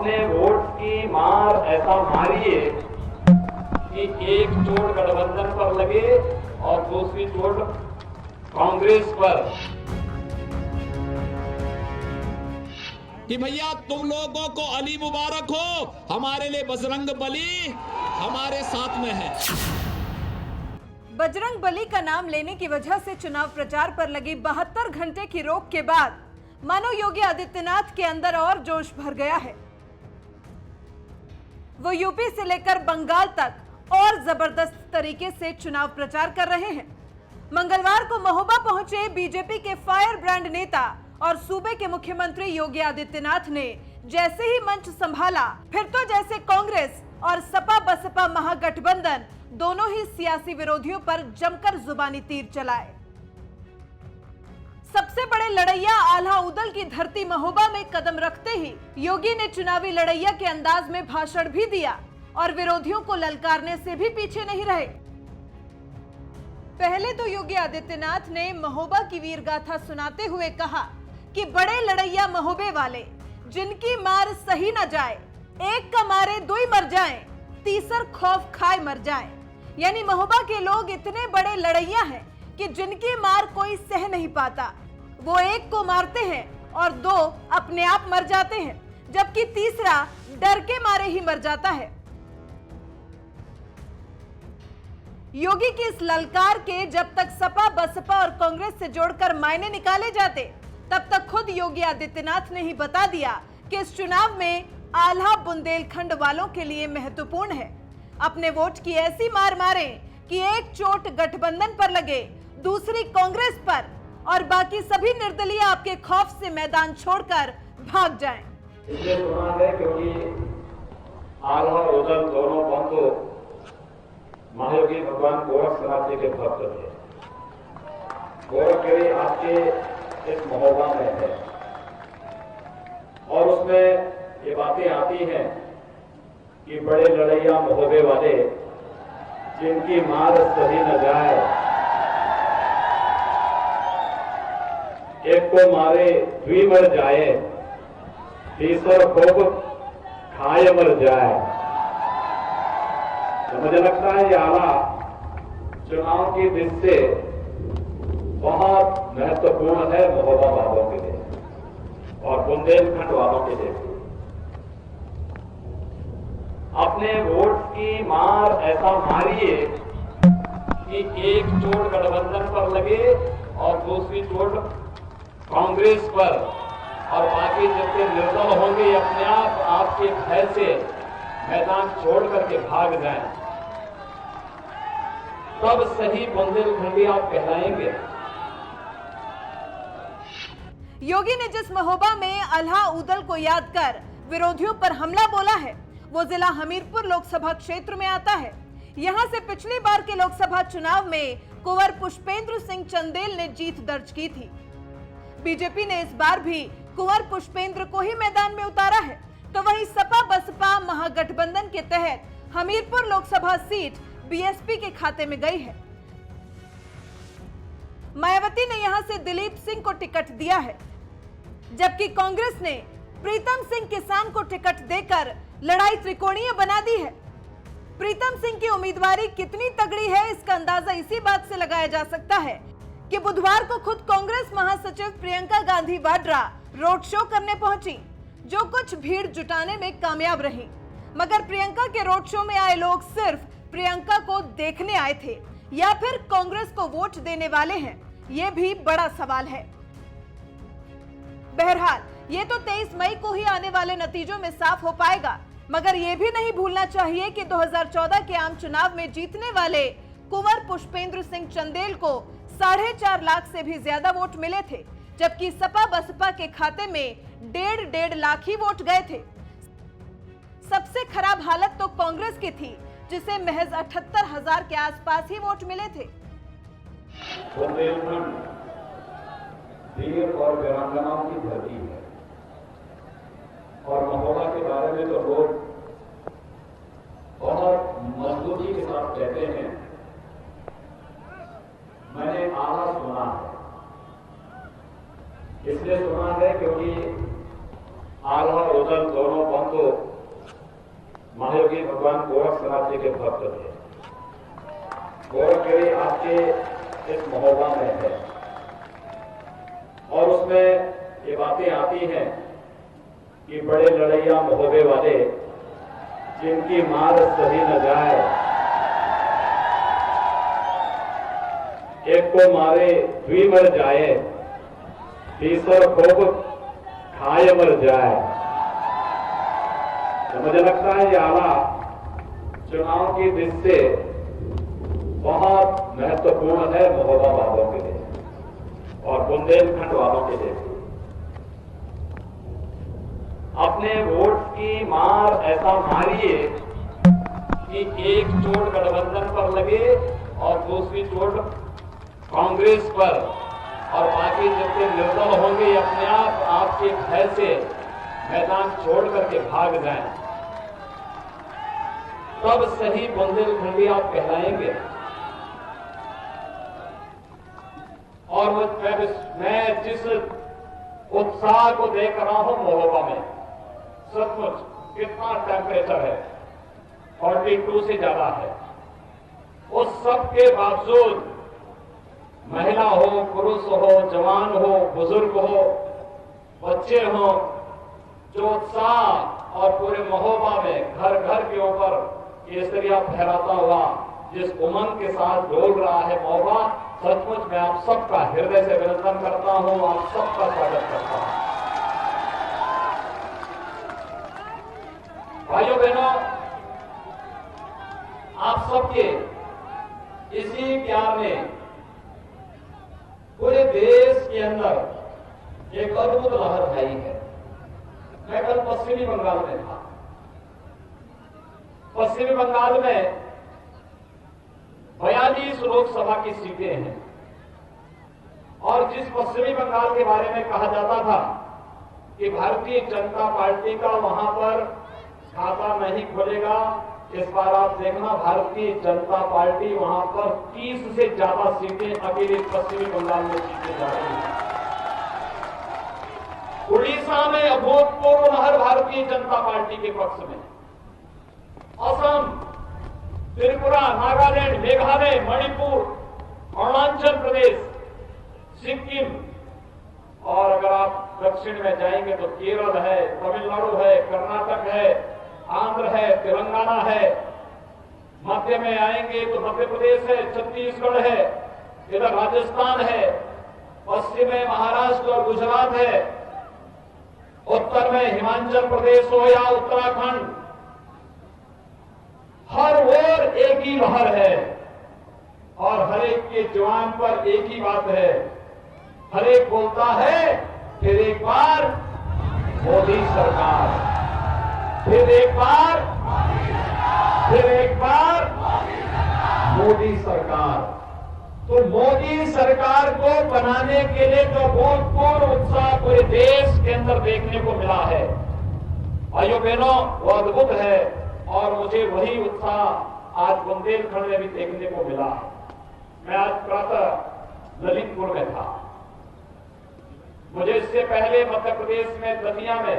अपने वोट की मार ऐसा मारिए कि एक चोट गठबंधन पर लगे और दूसरी चोट कांग्रेस पर। कि भैया तुम लोगों को अली मुबारक हो, हमारे लिए बजरंग बली हमारे साथ में है। बजरंग बली का नाम लेने की वजह से चुनाव प्रचार पर लगी 72 घंटे की रोक के बाद मानो योगी आदित्यनाथ के अंदर और जोश भर गया है। वो यूपी से लेकर बंगाल तक और जबरदस्त तरीके से चुनाव प्रचार कर रहे हैं। मंगलवार को महोबा पहुंचे बीजेपी के फायर ब्रांड नेता और सूबे के मुख्यमंत्री योगी आदित्यनाथ ने जैसे ही मंच संभाला, फिर तो जैसे कांग्रेस और सपा बसपा महागठबंधन दोनों ही सियासी विरोधियों पर जमकर जुबानी तीर चलाए। सबसे बड़े लड़ैया आल्हा उदल की धरती महोबा में कदम रखते ही योगी ने चुनावी लड़ैया के अंदाज में भाषण भी दिया और विरोधियों को ललकारने से भी पीछे नहीं रहे। पहले तो योगी आदित्यनाथ ने महोबा की वीर गाथा सुनाते हुए कहा कि बड़े लड़ैया महोबे वाले जिनकी मार सही न जाए, एक का मारे दो ही मर जाएं, तीसर खौफ खाए मर जाएं। यानी महोबा के लोग इतने बड़े लड़ैया हैं कि जिनकी मार कोई सह नहीं पाता। वो एक को मारते हैं और दो अपने आप मर जाते हैं, जबकि तीसरा डर के मारे ही मर जाता है। योगी की इस ललकार के जब तक सपा बसपा और कांग्रेस से जोड़कर मायने निकाले जाते, तब तक खुद योगी आदित्यनाथ ने ही बता दिया कि इस चुनाव में आल्हा बुंदेलखंड वालों के लिए महत्वपूर्ण है। अपने वोट की ऐसी मार मारें कि एक चोट गठबंधन पर लगे, दूसरी कांग्रेस पर, और बाकी सभी निर्दलीय आपके खौफ से मैदान छोड़कर भाग जाएं। इसलिए सुना है क्योंकि आल्हा उदल दोनों बंधु महायोगी भगवान गोरखनाथ जी के भक्त थे। गोरखगिरी आपके इस महोबा में है और उसमें ये बातें आती हैं कि बड़े लड़ैया महोबे वाले जिनकी मार सही न जाए, एक को मारे द्वी मर जाए, तीसर खूब खाए मर जाए। तो मुझे लगता है ये आला चुनाव की दृष्टि से बहुत महत्वपूर्ण है महोबा वालों के लिए और बुंदेलखंड वालों के लिए। अपने वोट की मार ऐसा मारिए कि एक चोट गठबंधन पर लगे और दूसरी चोट कांग्रेस पर, और बाकी जितने निर्दल होंगे अपने आप आपके भय से मैदान छोड़ करके भाग जाएं, तब सही बुंदेलखंडी आप कहलाएंगे। योगी ने जिस महोबा में आल्हा उदल को याद कर विरोधियों पर हमला बोला है, वो जिला हमीरपुर लोकसभा क्षेत्र में आता है। यहां से पिछली बार के लोकसभा चुनाव में कुंवर पुष्पेंद्र सिंह चंदेल ने जीत दर्ज की थी। बीजेपी ने इस बार भी कुंवर पुष्पेंद्र को ही मैदान में उतारा है, तो वहीं सपा बसपा महागठबंधन के तहत हमीरपुर लोकसभा सीट बीएसपी के खाते में गई है। मायावती ने यहां से दिलीप सिंह को टिकट दिया है, जबकि कांग्रेस ने प्रीतम सिंह किसान को टिकट देकर लड़ाई त्रिकोणीय बना दी है। प्रीतम सिंह की उम्मीदवारी कितनी तगड़ी है, इसका अंदाजा इसी बात से लगाया जा सकता है कि बुधवार को खुद कांग्रेस महासचिव प्रियंका गांधी वाड्रा रोड शो करने पहुंची, जो कुछ भीड़ जुटाने में कामयाब रही। मगर प्रियंका के रोड शो में आए लोग सिर्फ प्रियंका को देखने आए थे या फिर कांग्रेस को वोट देने वाले हैं, ये भी बड़ा सवाल है। बहरहाल ये तो 23 मई को ही आने वाले नतीजों में साफ हो पाएगा, मगर ये भी नहीं भूलना चाहिए कि 2014 के आम चुनाव में जीतने वाले कुंवर पुष्पेंद्र सिंह चंदेल को 4.5 लाख से भी ज्यादा वोट मिले थे, जबकि सपा बसपा के खाते में 1.5 लाख ही वोट गए थे। सबसे खराब हालत तो कांग्रेस की थी, जिसे महज 78,000 के आसपास ही वोट मिले थे। बुंदेलखंड वीर और वीरांगनाओं की धरती है और महोबा के बारे में तो लोग बहुत मजबूती के साथ कहते हैं। मैंने आला सुना है, इसलिए सुना है क्योंकि आल्हा और उदल दोनों बंधु महायोगी भगवान गोरक्षनाथ जी के भक्त थे। गोरखगिरी आपके इस महोबा में है और उसमें ये बातें आती हैं कि बड़े लड़ैया महोबे वाले जिनकी मार सही न जाए, एक को मारे द्वी मर जाए, तीसर खूब खाए मर जाए। तो मुझे लगता है ये आला चुनाव की दृष्टि से बहुत महत्वपूर्ण है महोबा वालों के लिए और बुंदेलखंड वालों के लिए। अपने वोट की मार ऐसा मारिए कि एक चोट गठबंधन पर लगे और दूसरी चोट कांग्रेस पर, और बाकी जितने निर्दल होंगे अपने आप आपके भय से मैदान छोड़ करके भाग जाएं, तब सही बुंदेलखंडी आप कहलाएंगे। और मैं जिस उत्साह को देख रहा हूं महोबा में, सचमुच कितना टेम्परेचर है, 42 से ज्यादा है, उस सब के बावजूद महिला हो, पुरुष हो, जवान हो, बुजुर्ग हो, बच्चे हो, जो उत्साह और पूरे महोबा में घर घर के ऊपर केसरिया फहराता हुआ जिस उमंग के साथ डोल रहा है महोबा, सचमुच मैं आप सबका हृदय से अभिनंदन करता हूं, आप सबका स्वागत करता हूं। भाइयों बहनों, आप सबके इसी प्यार ने पूरे देश के अंदर एक अद्भुत लहर आई है। मैं कल पश्चिमी बंगाल में था। पश्चिमी बंगाल में 42 लोकसभा की सीटें हैं और जिस पश्चिमी बंगाल के बारे में कहा जाता था कि भारतीय जनता पार्टी का वहां पर खाता नहीं खुलेगा, इस बार आप देखना भारतीय जनता पार्टी वहां पर 30 से ज्यादा सीटें अकेले पश्चिमी बंगाल में जीतने जा रही है। उड़ीसा में अभूतपूर्व लहर भारतीय जनता पार्टी के पक्ष में, असम, त्रिपुरा, नागालैंड, मेघालय, मणिपुर, अरुणाचल प्रदेश, सिक्किम, और अगर आप दक्षिण में जाएंगे तो केरल है, तमिलनाडु है, कर्नाटक है, आंध्र है, तेलंगाना है, मध्य में आएंगे तो मध्य प्रदेश है, छत्तीसगढ़ है, इधर राजस्थान है, पश्चिम में महाराष्ट्र और गुजरात है, उत्तर में हिमाचल प्रदेश हो या उत्तराखंड, हर ओर एक ही लहर है और हर एक के जवान पर एक ही बात है। हर एक बोलता है फिर एक बार मोदी सरकार, फिर एक बार मोदी सरकार। तो मोदी सरकार को बनाने के लिए जो भूतपूर्व उत्साह पूरे देश के अंदर देखने को मिला है, भाइयों बहनों, वो अद्भुत है और मुझे वही उत्साह आज बुंदेलखंड में भी देखने को मिला। मैं आज प्रातः ललितपुर में था। मुझे इससे पहले मध्य प्रदेश में दतिया में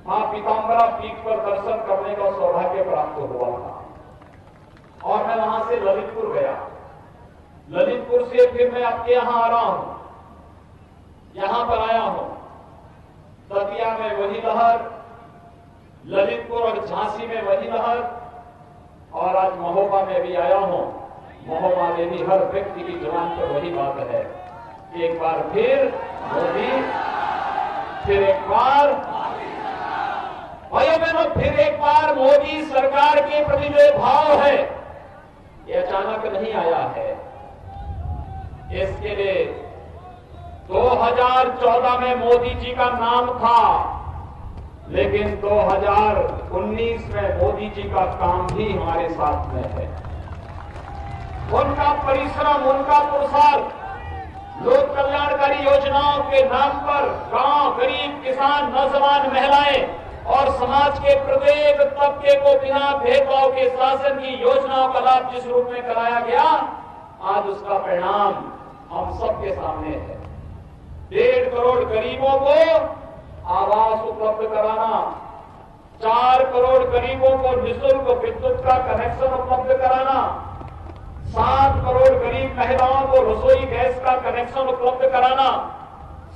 मां पीताम्बरा पीठ पर दर्शन करने का सौभाग्य प्राप्त हुआ था और मैं वहां से ललितपुर गया। ललितपुर से फिर मैं आपके यहां आ रहा हूं, यहां पर आया हूं। दतिया में वही लहर, ललितपुर और झांसी में वही लहर, और आज महोबा में भी आया हूं। महोबा में भी हर व्यक्ति की जुबान पर वही बात है, एक बार फिर मोदी, फिर एक बार, भाइयों बहनों, फिर एक बार मोदी सरकार के प्रति जो भाव है ये अचानक नहीं आया है। इसके लिए 2014 में मोदी जी का नाम था, लेकिन 2019 में मोदी जी का काम भी हमारे साथ में है। उनका परिश्रम, उनका पुरुषार्थ, लोक कल्याणकारी योजनाओं के नाम पर गांव, गरीब, किसान, नौजवान, महिलाएं और समाज के प्रत्येक तबके को बिना भेदभाव के शासन की योजनाओं का लाभ जिस रूप में कराया गया, आज उसका परिणाम हम सबके सामने है। 1.5 करोड़ गरीबों को आवास उपलब्ध कराना, 4 करोड़ गरीबों को निःशुल्क विद्युत का कनेक्शन उपलब्ध कराना, 7 करोड़ गरीब महिलाओं को रसोई गैस का कनेक्शन उपलब्ध कराना,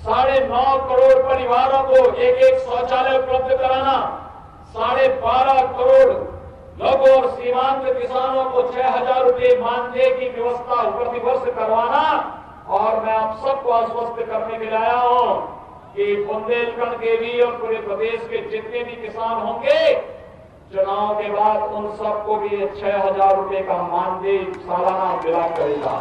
9.5 करोड़ परिवारों को एक शौचालय उपलब्ध कराना, 12.5 करोड़ लघु और सीमांत किसानों को 6,000 रुपये मानदेय की व्यवस्था प्रतिवर्ष करवाना। और मैं आप सबको आश्वस्त करने के लिए आया हूं कि बुंदेलखंड के भी और पूरे प्रदेश के जितने भी किसान होंगे, चुनाव के बाद उन सबको भी 6,000 रुपये का मानदेय सालाना मिला करेगा।